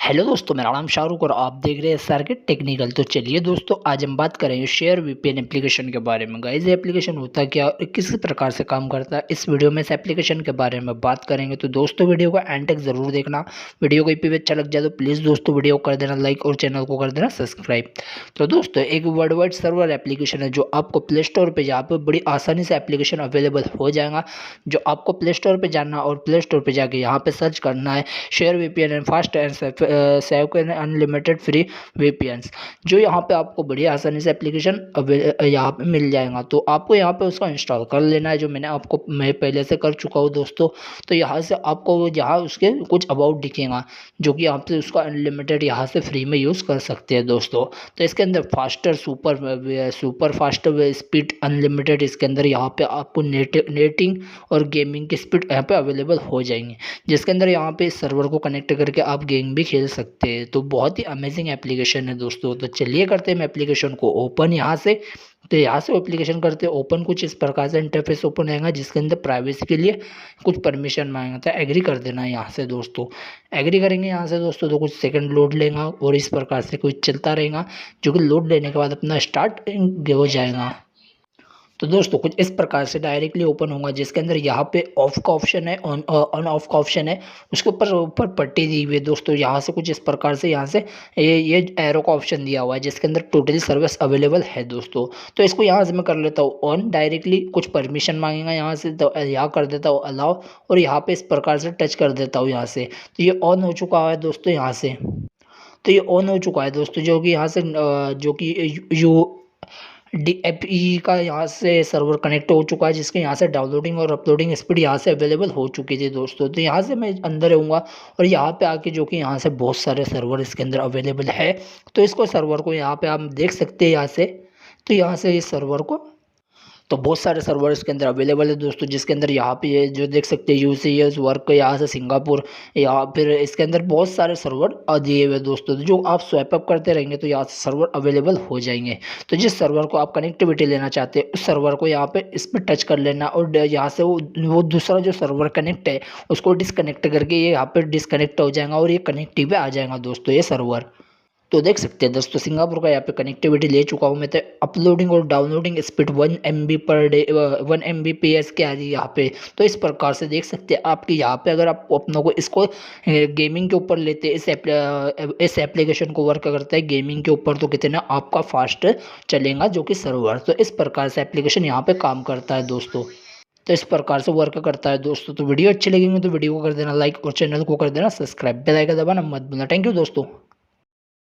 Hello दोस्तों, मेरा नाम शाहरुख और आप देख रहे हैं सर के टेक्निकल। तो चलिए दोस्तों, आज हम बात करेंगे शेयर वीपीएन एप्लीकेशन के बारे में। गाइस, ये एप्लीकेशन होता है क्या और किस प्रकार से काम करता है, इस वीडियो में इस एप्लीकेशन के बारे में बात करेंगे। तो दोस्तों, वीडियो को एंड तक जरूर देखना। वीडियो को भी अच्छा लग जाए तो प्लीज़ दोस्तों वीडियो को कर देना लाइक और चैनल को कर देना सब्सक्राइब। तो दोस्तों, एक वर्ल्ड वाइड सर्वर एप्लीकेशन है जो आपको प्ले स्टोर पर यहाँ पर बड़ी आसानी से एप्लीकेशन अवेलेबल हो जाएगा। जो आपको प्ले स्टोर पर जाना और प्ले स्टोर पर जाके यहाँ पे सर्च करना है share VPN and fast and save unlimited free VPNs. जो यहाँ पे आपको बड़ी आसानी से एप्लीकेशन यहाँ पे मिल जाएगा। तो आपको यहाँ पे उसका इंस्टॉल कर लेना है, जो मैं पहले से कर चुका हूँ दोस्तों। तो यहाँ से आपको यहाँ उसके कुछ अबाउट दिखेगा, जो कि आप से उसका अनलिमिटेड यहाँ से फ्री में यूज़ कर सकते हैं दोस्तों। तो इसके अंदर faster super fast speed unlimited, इसके अंदर यहाँ पे आपको नेटिंग और गेमिंग की स्पीड यहाँ पे अवेलेबल हो जाएंगे, जिसके अंदर यहाँ पे सर्वर को कनेक्ट करके आप गेम भी खेल सकते हैं। तो बहुत ही अमेजिंग एप्लीकेशन है दोस्तों। तो चलिए करते हैं हम एप्लीकेशन को ओपन यहाँ से। तो यहाँ से एप्लीकेशन करते हैं ओपन। कुछ इस प्रकार से इंटरफेस ओपन आएगा, जिसके अंदर प्राइवेसी के लिए कुछ परमिशन मांगेगा। तो एग्री कर देना है यहाँ से दोस्तों। एग्री करेंगे यहाँ से दोस्तों तो कुछ सेकंड लोड लेगा और इस प्रकार से कुछ चलता रहेगा, जो कि लोड लेने के बाद अपना स्टार्ट हो जाएगा। तो दोस्तों, कुछ इस प्रकार से डायरेक्टली ओपन होगा, जिसके अंदर यहाँ पे ऑफ का ऑप्शन है, ऑन ऑफ का ऑप्शन है। उसके ऊपर ऊपर पट्टी दी हुई है दोस्तों। यहाँ से कुछ इस प्रकार से यहाँ से ये एरो का ऑप्शन दिया हुआ है, जिसके अंदर टोटल सर्विस अवेलेबल है दोस्तों। तो इसको यहाँ से मैं कर लेता हूँ ऑन। डायरेक्टली कुछ परमिशन मांगेगा यहाँ से, तो यहाँ कर देता हूँ अलाउ और यहाँ पे इस प्रकार से टच कर देता हूँ यहाँ से। तो ये ऑन हो चुका है दोस्तों यहाँ से। तो ये ऑन हो चुका है दोस्तों, जो कि यहाँ से जो कि यू DFE का यहाँ से सर्वर कनेक्ट हो चुका है, जिसके यहाँ से डाउनलोडिंग और अपलोडिंग स्पीड यहाँ से अवेलेबल हो चुकी थी दोस्तों। तो यहाँ से मैं अंदर रहूँगा और यहाँ पे आके जो कि यहाँ से बहुत सारे सर्वर इसके अंदर अवेलेबल है। तो इसको सर्वर को यहाँ पे आप देख सकते हैं यहाँ से। तो यहाँ से इस सर्वर को तो बहुत सारे सर्वर इसके अंदर अवेलेबल है दोस्तों, जिसके अंदर यहाँ पे ये जो देख सकते हैं यूसीएस वर्क यहाँ से सिंगापुर, या फिर इसके अंदर बहुत सारे सर्वर दिए हुए दोस्तों। तो जो आप स्वैप अप करते रहेंगे तो यहाँ से सर्वर अवेलेबल हो जाएंगे। तो जिस सर्वर को आप कनेक्टिविटी लेना चाहते हैं उस सर्वर को यहाँ पे इस पर टच कर लेना और यहाँ से वो दूसरा जो सर्वर कनेक्ट है उसको डिसकनेक्ट करके ये यहाँ पे डिसकनेक्ट हो जाएगा और ये कनेक्टिव आ जाएगा दोस्तों ये सर्वर। तो देख सकते हैं दोस्तों, सिंगापुर का यहाँ पे कनेक्टिविटी ले चुका हूँ मैं। तो अपलोडिंग और downloading speed 1 MB per day 1 Mbps के आ रही है यहाँ पे। तो इस प्रकार से देख सकते हैं आपके यहाँ पे, अगर आप अपनों को इसको गेमिंग के ऊपर लेते इस एप्लीकेशन को वर्क करता है गेमिंग के ऊपर, तो कितना आपका फास्ट चलेगा जो कि सर्वर। तो इस प्रकार से एप्लीकेशन यहाँ पे काम करता है दोस्तों। तो इस प्रकार से वर्क करता है दोस्तों। तो वीडियो अच्छी लगेगी तो वीडियो को कर देना लाइक और चैनल को कर देना सब्सक्राइब। बेल आइकन दबाना मत भूलना। थैंक यू दोस्तों।